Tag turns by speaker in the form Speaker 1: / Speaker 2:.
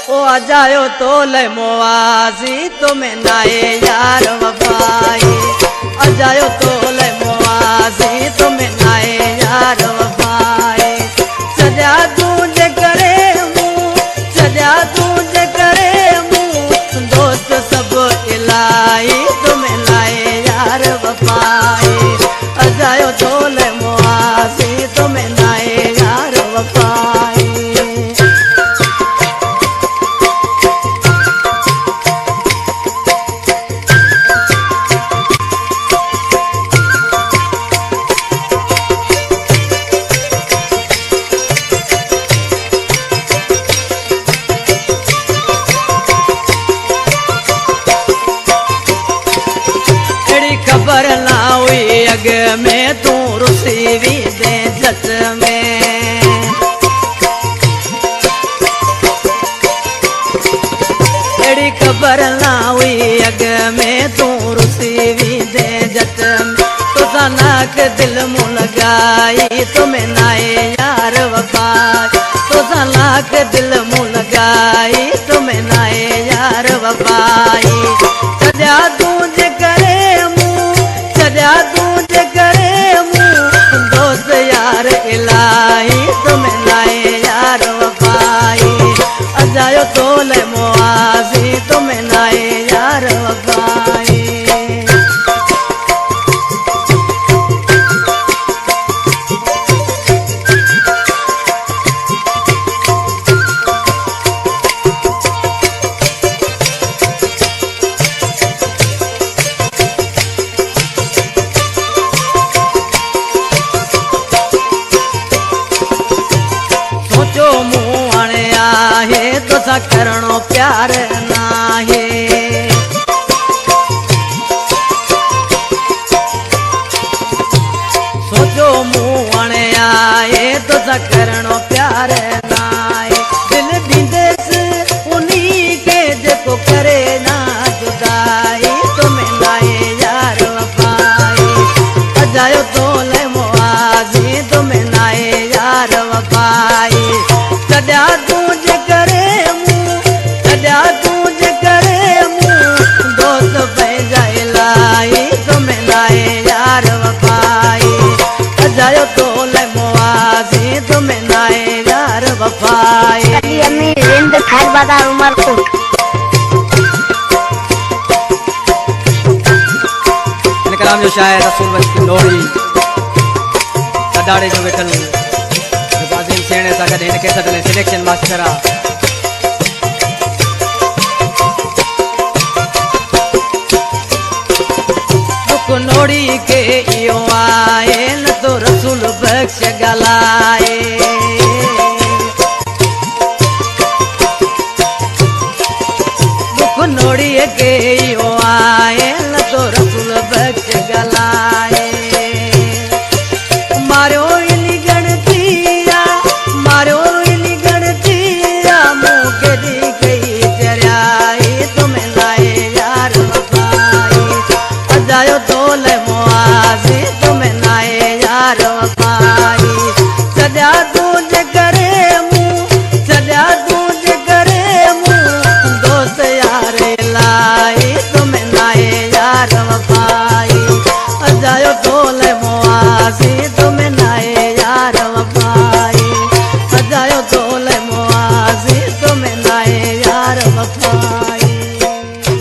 Speaker 1: ओ अजायो तोले मुआजी तुम्हें नाए यार वफाई अजायो तोले मुआजी तुम्हें नाए यार वफाई सजा तुझे करे मुँह सजा तुझे करे मुँह दोस्त सब इलाई तुम्हें नाए यार वफाई अजायो तोले मुआजी तुम्हें नाए यार वफाई खबर ना हुई अग में तू रुसीवी दे जच में एड़ी खबर ना हुई अग में तू रुसीवी दे जच में तो नाक दिल मुँह लगाई तुम्हें नाए यार वफाई तो नाक दिल मुँह लगाई तुम्हें नाए यार वफाई सजा तुझे करे सजा तुझे करे मुँह दोस्त यार इलाही तुम्हें नाए यार वफाई अजायो तोले मुआजी तुम्हें नाए यार वफाई तो करणो प्यार नाहे सोचो मुँह आए तो करणो प्यार नाहे दिल बींदेस उन्हीं के जेको करे ना जुदाई तुम्हें नाए यार वफाई अजायो तोले मुआजी तुम्हें नाए यार वफाई सजा तुझे करे सजा तुझे करे मुँह दोस्त भेजा लाई तुम्हें नाए यार वफाई अजायो तोले मुआजी तुम्हें नाए यार वफाई
Speaker 2: अम्मी रिंद खार बाजार उमरकोट
Speaker 1: कलाम जो शायर रसूल बख्श की लोड़ी कदाड़े जो वेठल बाजिम सेणे सा गड इन केसट में सिलेक्शन मास्टर नोड़ी के यो आए न तो रसूल बख्श गलाए दुख नोड़ी के